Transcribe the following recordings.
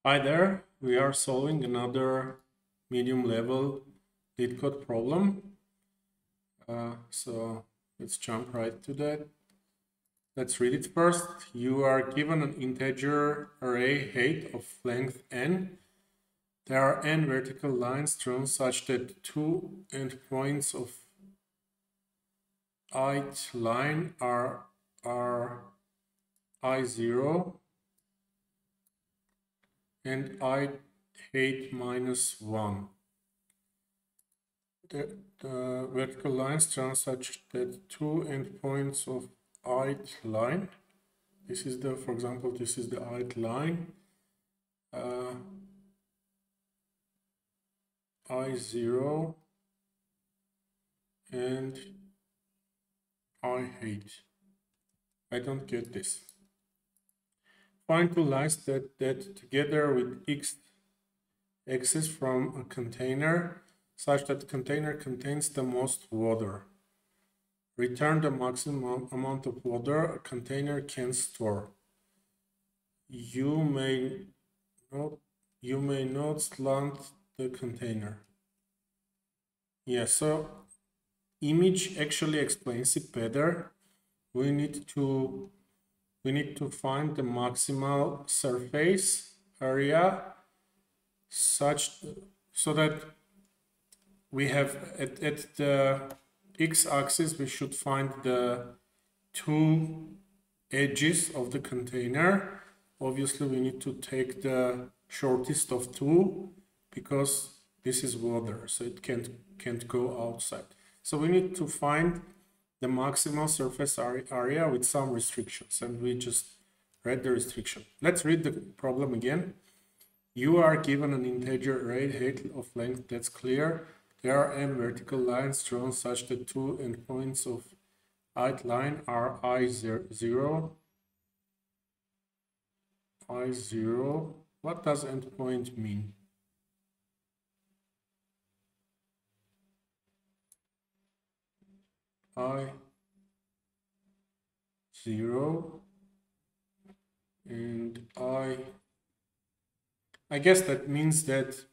Hi there, we are solving another medium level Leetcode problem. So let's jump right to that. Let's read it first. You are given an integer array height of length n. There are n vertical lines drawn such that two endpoints of ith line are I0 and I height minus 1. The vertical lines drawn such that two endpoints of ith line. This is the, for example, this is the ith line. I0 and I height. I don't get this. Find two lines that together with x's from a container such that the container contains the most water. Return the maximum amount of water a container can store. You may not slant the container. Yeah, so image actually explains it better. We need to find the maximal surface area so that we have at the x-axis we should find the two edges of the container. Obviously we need to take the shortest of two because this is water, so it can't go outside. So we need to find the maximal surface area with some restrictions, and we just read the restriction. Let's read the problem again. You are given an integer array height of length that's clear. There are n vertical lines drawn such that two endpoints of ith line are I0. I0. What does endpoint mean? I0 and I guess that means that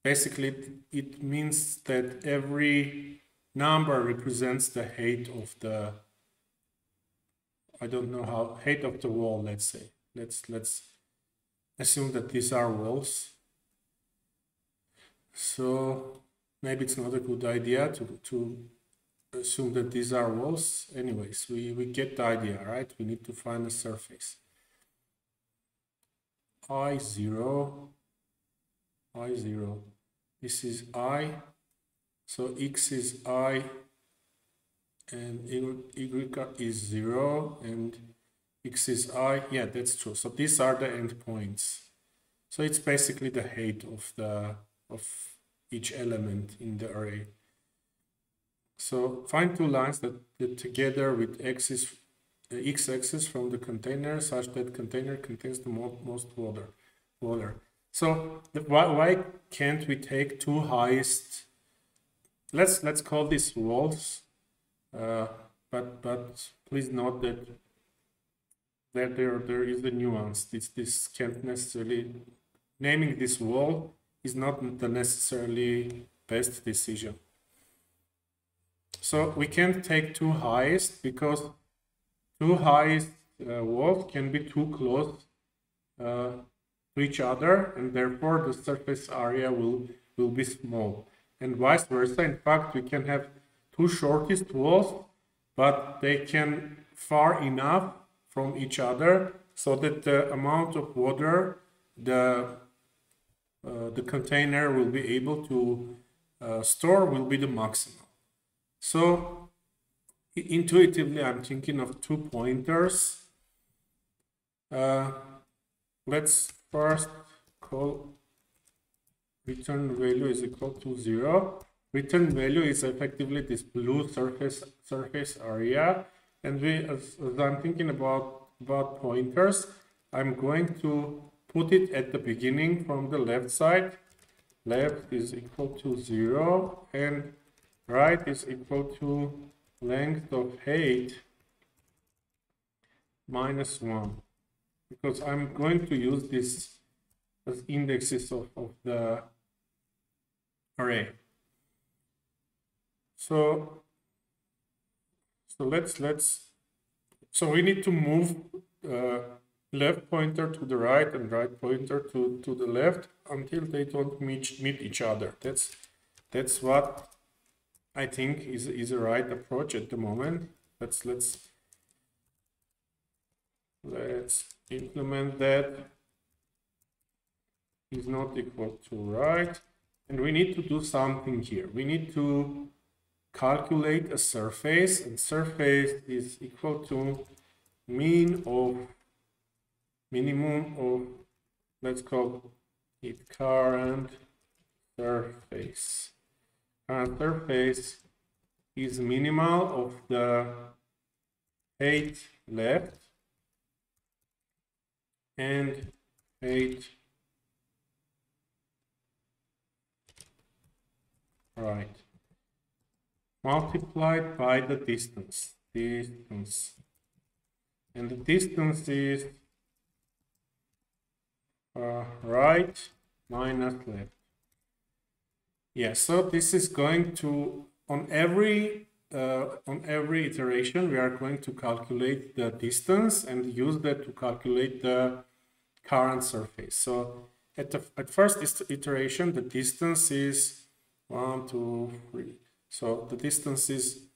basically it means that every number represents the height of the, I don't know how, height of the wall, let's say. Let's assume that these are walls. So maybe it's not a good idea to assume that these are walls. Anyways, we get the idea, right? We need to find a surface. I0. This is I. So x is I and y is 0 and x is I. Yeah, that's true. So these are the endpoints. So it's basically the height of each element in the array. So find two lines that together with x-axis from the container such that container contains the most water. So why can't we take two highest? Let's call these walls, but please note that there is a nuance. This can't necessarily, naming this wall is not the necessarily best decision. So we can't take two highest because two highest walls can be too close to each other, and therefore the surface area will be small, and vice versa. In fact, we can have two shortest walls, but they can far enough from each other so that the amount of water the container will be able to store will be the maximum. So intuitively, I'm thinking of two pointers. Let's first call return value is equal to 0. Return value is effectively this blue surface area, and as I'm thinking about pointers, I'm going to put it at the beginning from the left side. Left is equal to 0 and right is equal to length of height minus 1, because I'm going to use this as indexes of the array. So so we need to move left pointer to the right and right pointer to the left until they don't meet each other. That's what I think is a right approach at the moment. Let's implement that. Is not equal to right, and we need to do something here. We need to calculate a surface, and surface is equal to minimum of, let's call it current surface. Current surface is minimal of the height left and height right, multiplied by the distance, and the distance is right minus left. Yeah, so this is going to, on every iteration, we are going to calculate the distance and use that to calculate the current surface. So at first iteration, the distance is 1, 2, 3. So the distance is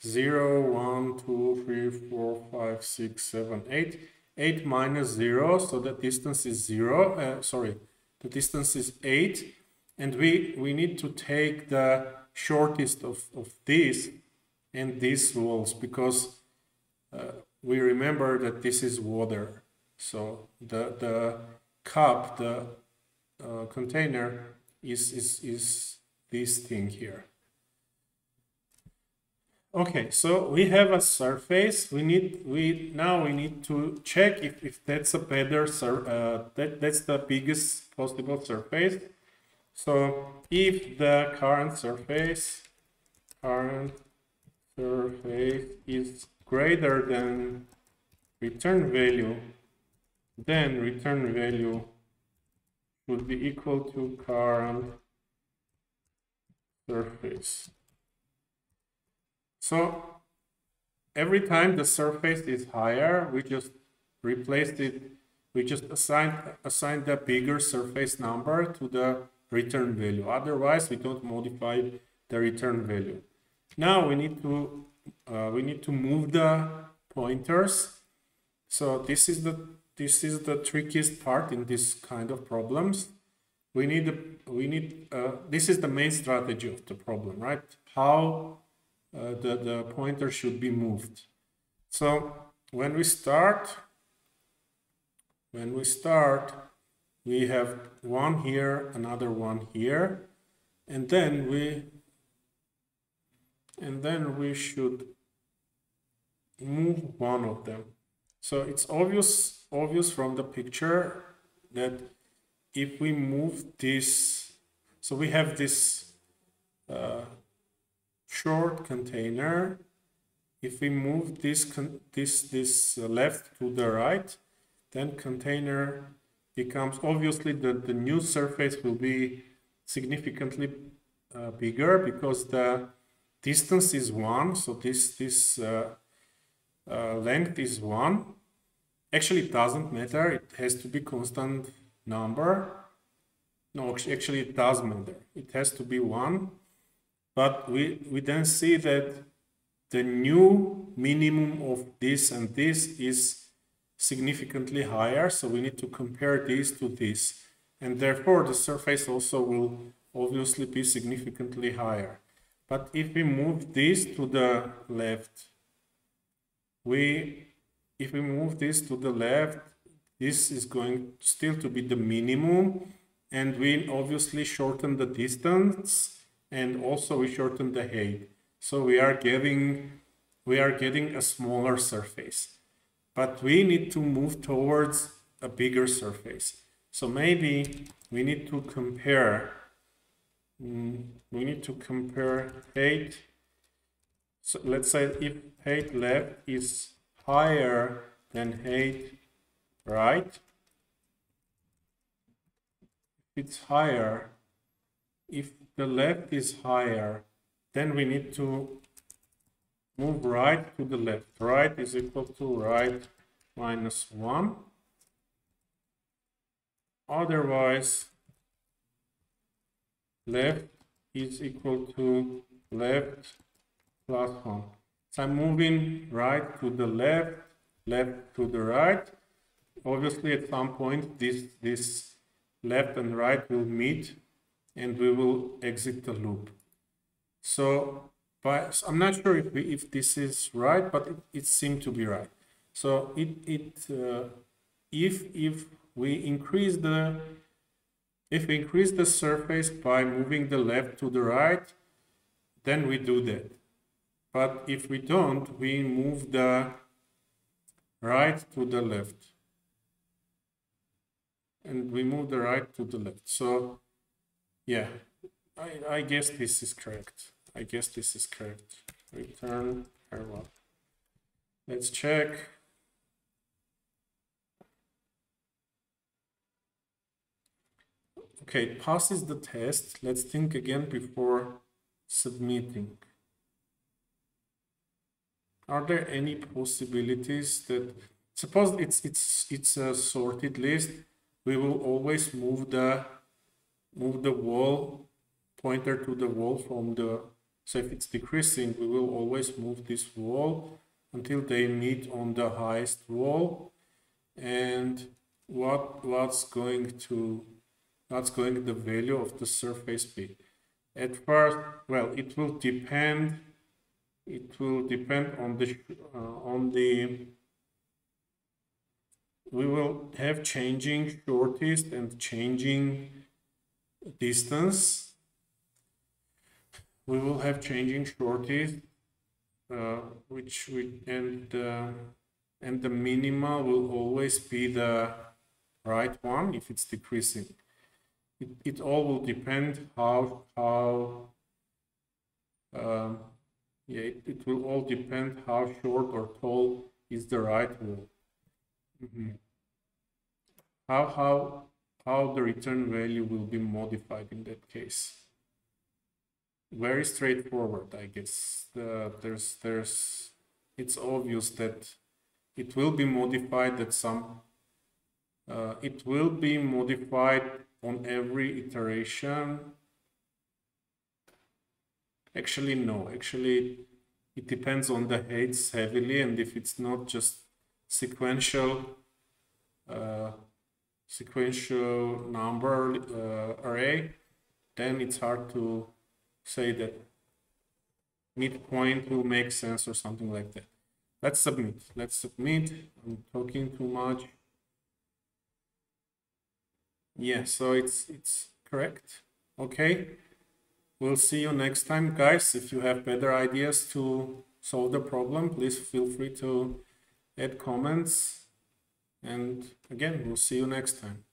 0, 1, 2, 3, 4, 5, 6, 7, 8. 8 minus 0, so the distance is 0. The distance is 8. And we need to take the shortest of this and these walls, because we remember that this is water. So the cup, the container is this thing here. Okay, so we have a surface. Now we need to check if that's a better that's the biggest possible surface. So if the current surface is greater than return value, then return value would be equal to current surface. So every time the surface is higher, we just replaced it. We just assign the bigger surface number to the return value. Otherwise, we don't modify the return value. Now we need to move the pointers. So this is the trickiest part in this kind of problems. This is the main strategy of the problem, right? How the pointer should be moved. So when we start, we have one here, another one here, and then we should move one of them. So it's obvious from the picture that if we move this, so we have this short container. If we move this left to the right, then container becomes, obviously the new surface will be significantly bigger because the distance is 1. So this length is 1. Actually, it doesn't matter. It has to be constant number. No, actually it does matter. It has to be 1. But we then see that the new minimum of this and this is significantly higher. So we need to compare this to this. And therefore, the surface also will obviously be significantly higher. But if we move this to the left, if we move this to the left, this is going still to be the minimum. And we obviously shorten the distance. And also we shorten the height. So we are getting a smaller surface. But we need to move towards a bigger surface. So maybe we need to compare. Height. So let's say if height left is higher than height right, it's higher, if the left is higher, then we need to move right to the left. Right is equal to right minus 1. Otherwise, left is equal to left plus 1. So I'm moving right to the left, left to the right. Obviously, at some point, this left and right will meet, and we will exit the loop. So I'm not sure if this is right, but it seemed to be right. So if we increase the surface by moving the left to the right, then we do that. But if we don't, we move the right to the left. And we move the right to the left. So yeah, I guess this is correct. I guess this is correct. Return error. Let's check. Okay, it passes the test. Let's think again before submitting. Are there any possibilities that, suppose it's a sorted list, we will always move the wall pointer to the wall from the, so if it's decreasing, we will always move this wall until they meet on the highest wall. And what's going the value of the surface be? At first, well, it will depend on the we will have changing shortest and changing distance. We will have changing shortest, and the minima will always be the right one if it's decreasing. It all will depend how it will all depend how short or tall is the right wall. How the return value will be modified in that case. Very straightforward, I guess. It's obvious that it will be modified at some. It will be modified on every iteration. Actually, no. Actually, it depends on the heights heavily, and if it's not just sequential number array, then it's hard to say that midpoint will make sense or something like that. Let's submit. I'm talking too much. Yeah, so it's correct. Okay. We'll see you next time, guys. If you have better ideas to solve the problem, please feel free to add comments. And again, we'll see you next time.